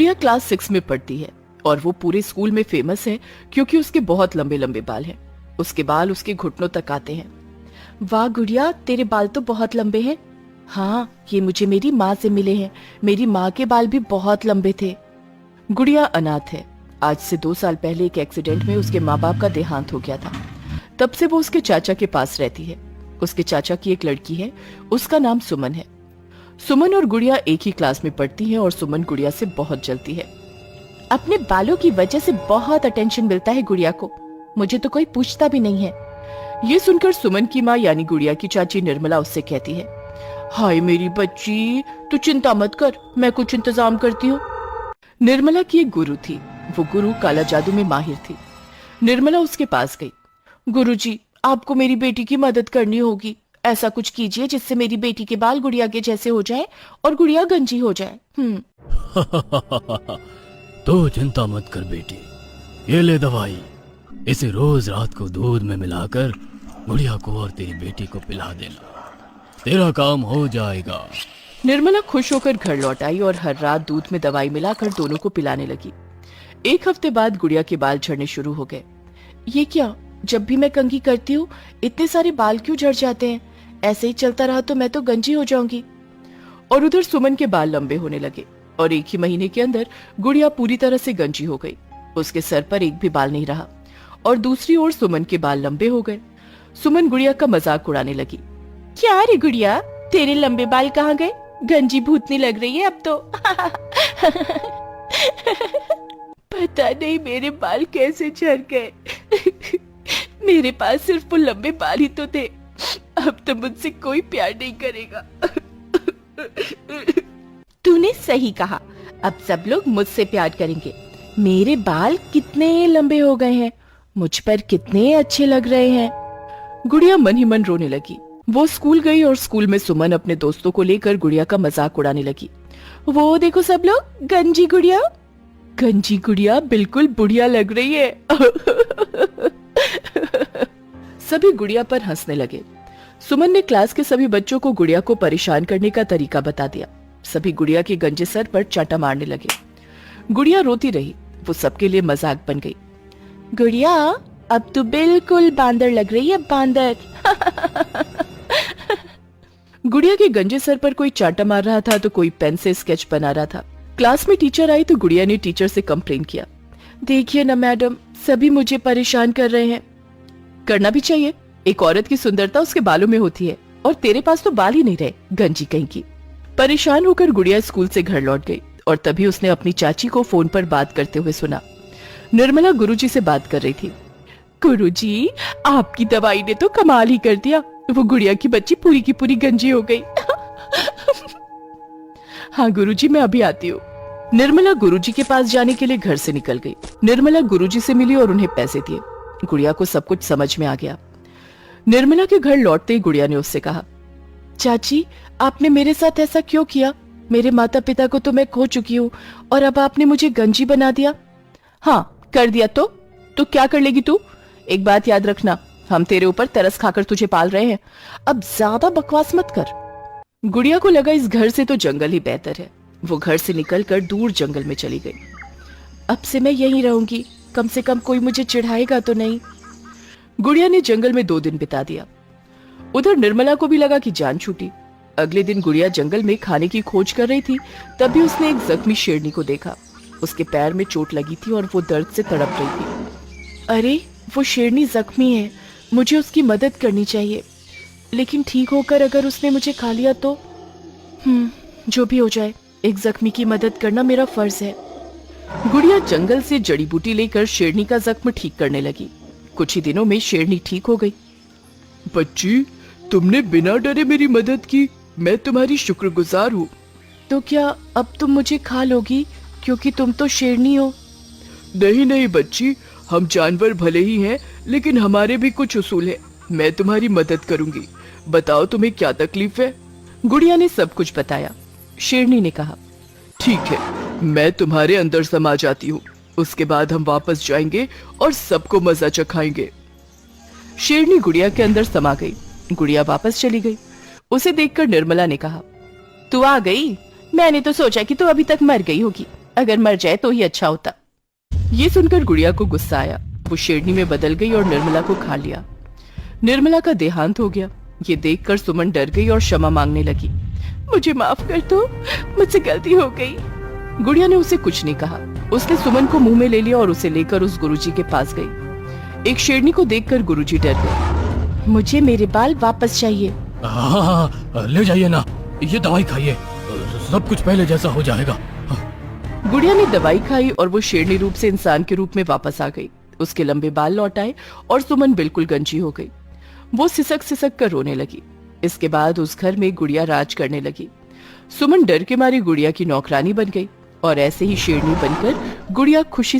गुड़िया क्लास 6 में पढ़ती है और वो पूरे स्कूल में फेमस है क्योंकि उसके बहुत लंबे लंबे बाल हैं। उसके बाल उसके घुटनों तक आते हैं। वाह गुड़िया, तेरे बाल तो बहुत लंबे हैं। हाँ, ये मुझे मेरी माँ से मिले हैं। मेरी माँ के बाल भी बहुत लंबे थे। गुड़िया अनाथ है। आज से 2 साल पहले एक एक्सीडेंट में उसके माँ बाप का देहांत हो गया था। तब से वो उसके चाचा के पास रहती है। उसके चाचा की एक लड़की है, उसका नाम सुमन है। सुमन और गुड़िया एक ही क्लास में पढ़ती हैं और सुमन गुड़िया से बहुत जलती है। अपने बालों की वजह से बहुत अटेंशन मिलता है गुड़िया को, मुझे तो कोई पूछता भी नहीं है। ये सुनकर सुमन की माँ यानी गुड़िया की चाची निर्मला उससे कहती है, हाय मेरी बच्ची, तू चिंता मत कर, मैं कुछ इंतजाम करती हूँ। निर्मला की एक गुरु थी। वो गुरु काला जादू में माहिर थी। निर्मला उसके पास गई। गुरुजी, आपको मेरी बेटी की मदद करनी होगी। ऐसा कुछ कीजिए जिससे मेरी बेटी के बाल गुड़िया के जैसे हो जाए और गुड़िया गंजी हो जाए। तो चिंता मत कर बेटी, ये ले दवाई। इसे रोज रात को दूध में मिलाकर गुड़िया को और तेरी बेटी को पिला देना, तेरा काम हो जाएगा। निर्मला खुश होकर घर लौट आई और हर रात दूध में दवाई मिलाकर दोनों को पिलाने लगी। 1 हफ्ते बाद गुड़िया के बाल झड़ने शुरू हो गए। ये क्या, जब भी मैं कंघी करती हूँ इतने सारे बाल क्यों झड़ जाते हैं? ऐसे ही चलता रहा तो मैं तो गंजी हो जाऊंगी। और उधर सुमन के बाल लंबे होने लगे और 1 ही महीने के अंदर गुड़िया पूरी तरह से गंजी हो गई। उसके सर पर एक भी बाल नहीं रहा और दूसरी ओर सुमन के बाल लंबे हो गए। सुमन गुड़िया का मजाक उड़ाने लगी। क्या रे गुड़िया, तेरे लंबे बाल कहाँ गए? गंजी भूतनी लग रही है अब तो। पता नहीं मेरे बाल कैसे झड़ गए। मेरे पास सिर्फ वो लंबे बाल ही तो थे। अब तो मुझसे कोई प्यार नहीं करेगा। तूने सही कहा, अब सब लोग मुझसे प्यार करेंगे। मेरे बाल कितने लंबे हो गए हैं, मुझ पर कितने अच्छे लग रहे हैं। गुड़िया मन ही मन रोने लगी। वो स्कूल गई और स्कूल में सुमन अपने दोस्तों को लेकर गुड़िया का मजाक उड़ाने लगी। वो देखो सब लोग, गंजी गुड़िया। गंजी गुड़िया बिल्कुल बुढ़िया लग रही है। सभी गुड़िया पर हंसने लगे। सुमन ने क्लास के सभी बच्चों को गुड़िया को परेशान करने का तरीका बता दिया। सभी गुड़िया के गंजे सर पर चांटा मारने लगे। गुड़िया रोती रही। वो सबके लिए मजाक बन गई। गुड़िया, अब तो बिल्कुल बांदर लग रही है, बांदर। गुड़िया के गंजे सर पर कोई चांटा मार रहा था तो कोई पेन से स्केच बना रहा था। क्लास में टीचर आई तो गुड़िया ने टीचर से कंप्लेन किया। देखिए ना मैडम, सभी मुझे परेशान कर रहे हैं। करना भी चाहिए, एक औरत की सुंदरता उसके बालों में होती है और तेरे पास तो बाल ही नहीं रहे, गंजी कहीं की। परेशान होकर गुड़िया स्कूल से घर लौट गई और तभी उसने अपनी चाची को फोन पर बात करते हुए सुना। निर्मला गुरुजी से बात कर रही थी। गुरुजी, आपकी दवाई ने तो कमाल ही कर दिया, वो गुड़िया की बच्ची पूरी की पूरी गंजी हो गई। हाँ गुरुजी, मैं अभी आती हूँ। निर्मला गुरुजी के पास जाने के लिए घर से निकल गई। निर्मला गुरुजी से मिली और उन्हें पैसे दिए। गुड़िया को सब कुछ समझ में आ गया। निर्मला के घर लौटते ही गुड़िया ने उससे कहा, चाची, आपने मेरे साथ ऐसा क्यों किया? मेरे माता पिता को तो मैं खो चुकी हूँ और अब आपने मुझे गंजी बना दिया। हाँ, कर दिया तो क्या कर लेगी तू? एक बात याद रखना, हम तेरे ऊपर तरस खाकर तुझे पाल रहे हैं। अब ज्यादा बकवास मत कर। गुड़िया को लगा इस घर से तो जंगल ही बेहतर है। वो घर से निकलकर दूर जंगल में चली गई। अब से मैं यहीं रहूंगी, कम से कम कोई मुझे चिढ़ाएगा तो नहीं। गुड़िया ने जंगल में 2 दिन बिता दिया। उधर निर्मला को भी लगा कि जान छूटी। अगले दिन गुड़िया जंगल में खाने की खोज कर रही थी, तभी उसने एक जख्मी शेरनी को देखा। उसके पैर में चोट लगी थी और वो दर्द से तड़प रही थी। अरे, वो शेरनी जख्मी है, मुझे उसकी मदद करनी चाहिए। लेकिन ठीक होकर अगर उसने मुझे खा लिया तो? जो भी हो जाए, एक जख्मी की मदद करना मेरा फर्ज है। गुड़िया जंगल से जड़ी बूटी लेकर शेरनी का जख्म ठीक करने लगी। कुछ ही दिनों में शेरनी ठीक हो गई। बच्ची, तुमने बिना डरे मेरी मदद की, मैं तुम्हारी शुक्रगुजार हूँ। तो क्या अब तुम मुझे खा लोगी क्योंकि तुम तो शेरनी हो? नहीं नहीं बच्ची, हम जानवर भले ही हैं, लेकिन हमारे भी कुछ उसूल हैं। मैं तुम्हारी मदद करूंगी। बताओ तुम्हें क्या तकलीफ है? गुड़िया ने सब कुछ बताया। शेरनी ने कहा, ठीक है, मैं तुम्हारे अंदर समा जाती हूँ। उसके बाद हम वापस जाएंगे और सबको मजा चखाएंगे। शेरनी गुड़िया के अंदर समा गई। गुड़िया वापस चली गई। उसे देखकर निर्मला ने कहा, तू आ गई? मैंने तो सोचा कि तू अभी तक मर गई होगी। अगर मर जाए तो ही अच्छा होता। ये सुनकर गुड़िया को गुस्सा आया। वो शेरनी में बदल गई और निर्मला को खा लिया। निर्मला का देहांत हो गया। ये देखकर सुमन डर गई और क्षमा मांगने लगी। मुझे माफ कर दो, मुझसे गलती हो गई। गुड़िया ने उसे कुछ नहीं कहा। उसने सुमन को मुंह में ले लिया और उसे लेकर उस गुरुजी के पास गई। एक शेरनी को देखकर गुरुजी डर गए। मुझे मेरे बाल वापस चाहिए। हाँ, ले जाइए ना, ये दवाई खाइए, सब कुछ पहले जैसा हो जाएगा। गुड़िया ने दवाई खाई और वो शेरनी रूप से इंसान के रूप में वापस आ गई। उसके लंबे बाल लौट आए और सुमन बिल्कुल गंजी हो गई। वो सिसक सिसक कर रोने लगी। इसके बाद उस घर में गुड़िया राज करने लगी। सुमन डर के मारे गुड़िया की नौकरानी बन गई और ऐसे ही शेरनी बनकर गुड़िया खुशी